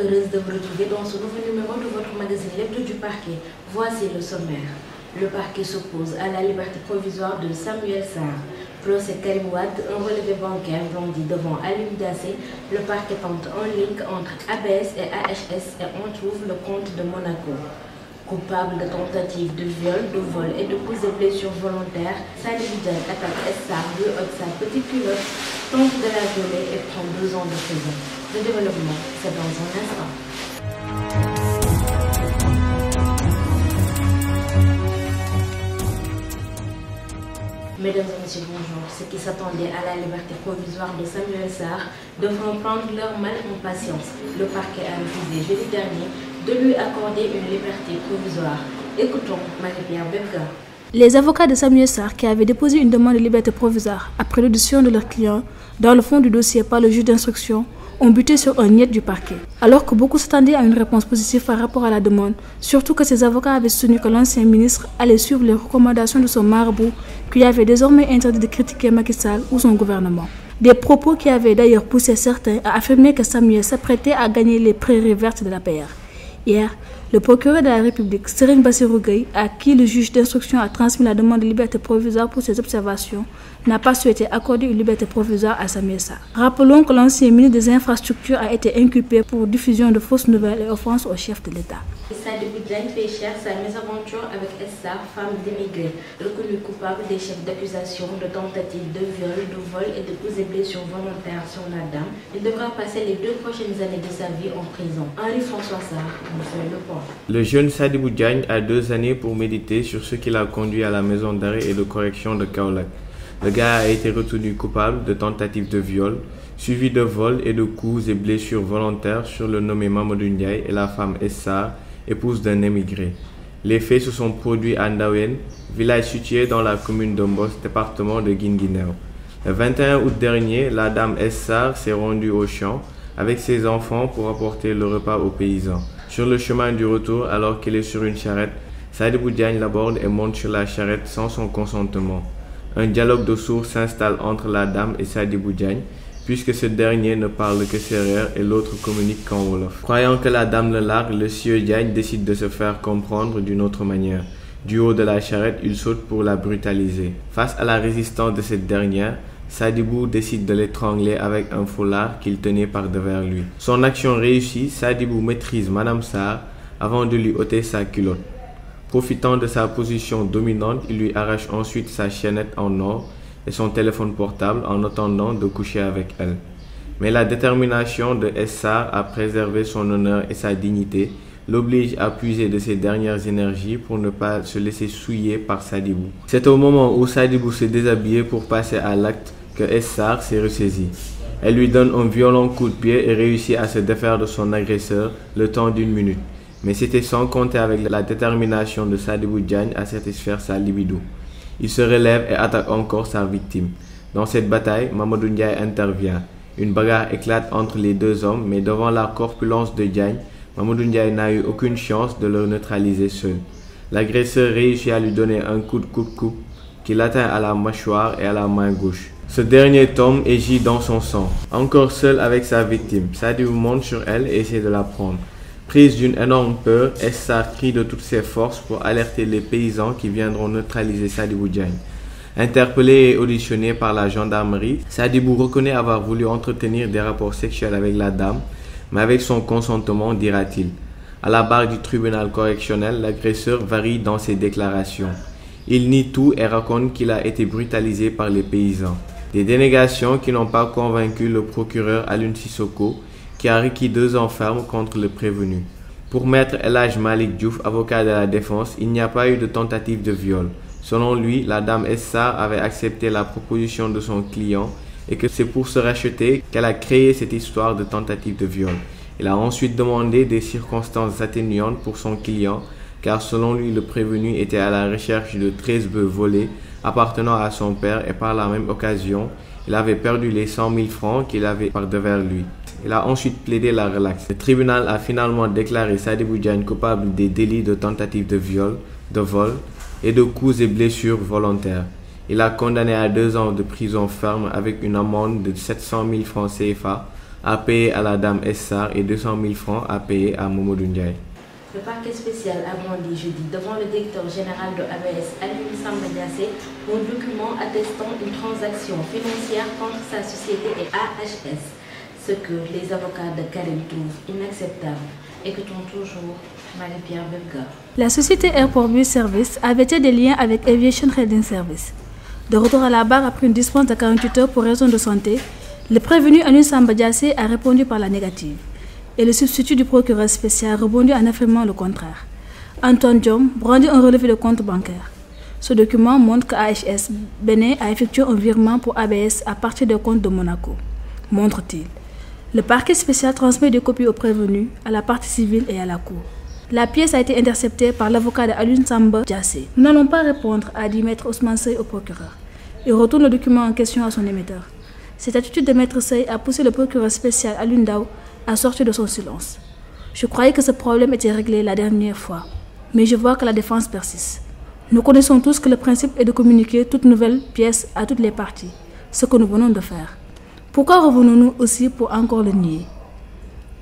heureuse de vous retrouver dans ce nouveau numéro de votre magazine L'Hebdo du Parquet. Voici le sommaire. Le parquet s'oppose à la liberté provisoire de Samuel Sarr. Procès Karim Wade, un relevé bancaire brandi devant Alioune Dassé. Le parquet tente un link entre ABS et AHS et on trouve le compte de Monaco. Coupable de tentative de viol, de vol et de coups et blessures volontaires, Sadibou Diagne attaque Sarr, lui ôte sa petite culotte, tente de la violer et prend 2 ans de prison. Le développement, c'est dans un instant. Mesdames et messieurs, bonjour. Ceux qui s'attendaient à la liberté provisoire de Samuel Sarr devront prendre leur mal en patience. Le parquet a refusé jeudi dernier de lui accorder une liberté provisoire. Écoutons Marie-Pierre Belga. Les avocats de Samuel Sarr, qui avaient déposé une demande de liberté provisoire après l'audition de leur client dans le fond du dossier par le juge d'instruction, ont buté sur un niet du parquet. Alors que beaucoup s'attendaient à une réponse positive par rapport à la demande, surtout que ces avocats avaient soutenu que l'ancien ministre allait suivre les recommandations de son marabout, qui avait désormais interdit de critiquer Macky Sall ou son gouvernement. Des propos qui avaient d'ailleurs poussé certains à affirmer que Samuel s'apprêtait à gagner les prairies vertes de la PR. Hier, le procureur de la République, Serigne Bassirou Gueye, à qui le juge d'instruction a transmis la demande de liberté provisoire pour ses observations, n'a pas souhaité accorder une liberté provisoire à Samuel Sarr. Rappelons que l'ancien ministre des Infrastructures a été inculpé pour diffusion de fausses nouvelles et offense au chef de l'État. Sadibou Diagne fait cher sa mésaventure avec Sarr, femme d'immigré, reconnue coupable des chefs d'accusation de tentative de viol, de vol et de coups et blessures volontaires sur la dame. Il devra passer les 2 prochaines années de sa vie en prison. Henri-François Sarr nous fait le point. Le jeune Sadibou Diagne a 2 années pour méditer sur ce qui l'a conduit à la maison d'arrêt et de correction de Kaolack. Le gars a été retenu coupable de tentative de viol, suivi de vol et de coups et blessures volontaires sur le nommé Mamadou Ndiaye et la femme Sarr, épouse d'un émigré. Les faits se sont produits à Ndawen, village situé dans la commune de Mbos, département de Guinguinéo. Le 21 août dernier, la dame Sarr s'est rendue au champ avec ses enfants pour apporter le repas aux paysans. Sur le chemin du retour, alors qu'elle est sur une charrette, Sadibou Diagne l'aborde et monte sur la charrette sans son consentement. Un dialogue de sourds s'installe entre la dame et Sadibou Diagne, puisque ce dernier ne parle que sérère et l'autre communique qu'en wolof. Croyant que la dame le largue, le sieur Diagne décide de se faire comprendre d'une autre manière. Du haut de la charrette, il saute pour la brutaliser. Face à la résistance de cette dernière, Sadibou décide de l'étrangler avec un foulard qu'il tenait par devers lui. Son action réussie, Sadibou maîtrise Madame Sarr avant de lui ôter sa culotte. Profitant de sa position dominante, il lui arrache ensuite sa chaînette en or et son téléphone portable en attendant de coucher avec elle. Mais la détermination de Sarr à préserver son honneur et sa dignité l'oblige à puiser de ses dernières énergies pour ne pas se laisser souiller par Sadibou. C'est au moment où Sadibou se déshabillait pour passer à l'acte que Sarr s'est ressaisie. Elle lui donne un violent coup de pied et réussit à se défaire de son agresseur le temps d'1 minute. Mais c'était sans compter avec la détermination de Sadibou Diagne à satisfaire sa libido. Il se relève et attaque encore sa victime. Dans cette bataille, Mamadou Ndiaye intervient. Une bagarre éclate entre les 2 hommes, mais devant la corpulence de Diagne, Mamadou Ndiaye n'a eu aucune chance de le neutraliser seul. L'agresseur réussit à lui donner un coup de coupe qui l'atteint à la mâchoire et à la main gauche. Ce dernier tombe et gît dans son sang. Encore seul avec sa victime, Sadibou monte sur elle et essaie de la prendre. Prise d'une énorme peur, Sarr crie de toutes ses forces pour alerter les paysans qui viendront neutraliser Sadibou Diagne. Interpellé et auditionné par la gendarmerie, Sadibou reconnaît avoir voulu entretenir des rapports sexuels avec la dame, mais avec son consentement, dira-t-il. À la barre du tribunal correctionnel, l'agresseur varie dans ses déclarations. Il nie tout et raconte qu'il a été brutalisé par les paysans. Des dénégations qui n'ont pas convaincu le procureur Alioune Sissoko, qui a requis 2 ans ferme contre le prévenu. Pour maître El Hadj Malick Diouf, avocat de la défense, il n'y a pas eu de tentative de viol. Selon lui, la dame Sarr avait accepté la proposition de son client et que c'est pour se racheter qu'elle a créé cette histoire de tentative de viol. Il a ensuite demandé des circonstances atténuantes pour son client, car selon lui, le prévenu était à la recherche de 13 bœufs volés appartenant à son père et par la même occasion, il avait perdu les 100 000 francs qu'il avait par devers lui. Il a ensuite plaidé la relaxe. Le tribunal a finalement déclaré Sadibou Diagne coupable des délits de tentative de viol, de vol et de coups et blessures volontaires. Il a condamné à 2 ans de prison ferme avec une amende de 700 000 francs CFA à payer à la dame Essar et 200 000 francs à payer à Momodou Ndiaye. Le parquet spécial a brandi jeudi devant le directeur général de ABS, Alioune Samba Diassé, un document attestant une transaction financière contre sa société et AHS, ce que les avocats de Karim trouvent inacceptable. Écoutons toujours Marie-Pierre Belga. La société Airport Bus Service avait des liens avec Aviation Trading Service. De retour à la barre après une dispense de 48 heures pour raison de santé, le prévenu Alioune Samba Diassé a répondu par la négative. Et le substitut du procureur spécial rebondit en affirmant le contraire. Antoine Diom brandit un relevé de compte bancaire. Ce document montre que AHS Bénin a effectué un virement pour ABS à partir des comptes de Monaco, montre-t-il. Le parquet spécial transmet des copies aux prévenus, à la partie civile et à la cour. La pièce a été interceptée par l'avocat de Alioune Samba Diassé. Nous n'allons pas répondre, a dit Maître Ousmane Seye au procureur. Il retourne le document en question à son émetteur. Cette attitude de Maître Seye a poussé le procureur spécial Alioune Ndao à sortir de son silence. Je croyais que ce problème était réglé la dernière fois, mais je vois que la défense persiste. Nous connaissons tous que le principe est de communiquer toute nouvelle pièce à toutes les parties, ce que nous venons de faire. Pourquoi revenons-nous aussi pour encore le nier?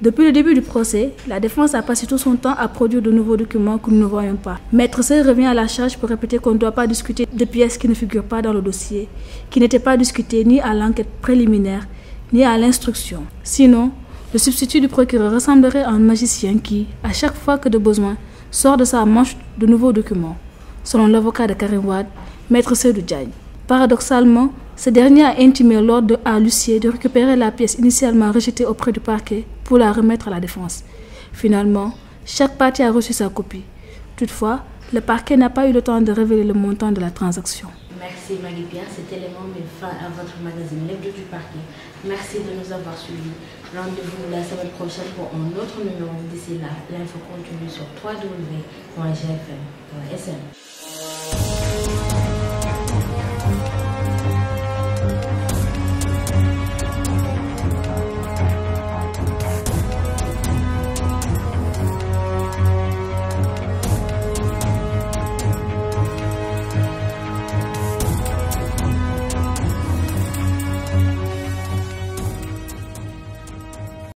Depuis le début du procès, la défense a passé tout son temps à produire de nouveaux documents que nous ne voyons pas. Maître Seye revient à la charge pour répéter qu'on ne doit pas discuter de pièces qui ne figurent pas dans le dossier, qui n'étaient pas discutées ni à l'enquête préliminaire, ni à l'instruction. Sinon, le substitut du procureur ressemblerait à un magicien qui, à chaque fois que de besoin, sort de sa manche de nouveaux documents, selon l'avocat de Karim Wade, Maître Seydou Diagne. Paradoxalement, ce dernier a intimé l'ordre à l'huissier de récupérer la pièce initialement rejetée auprès du parquet pour la remettre à la défense. Finalement, chaque partie a reçu sa copie. Toutefois, le parquet n'a pas eu le temps de révéler le montant de la transaction. Merci Marie-Pierre, cet élément met fin à votre magazine L'Hebdo du parquet. Merci de nous avoir suivis. Rendez-vous la semaine prochaine pour un autre numéro. D'ici là, l'info continue sur www.gfm.sn.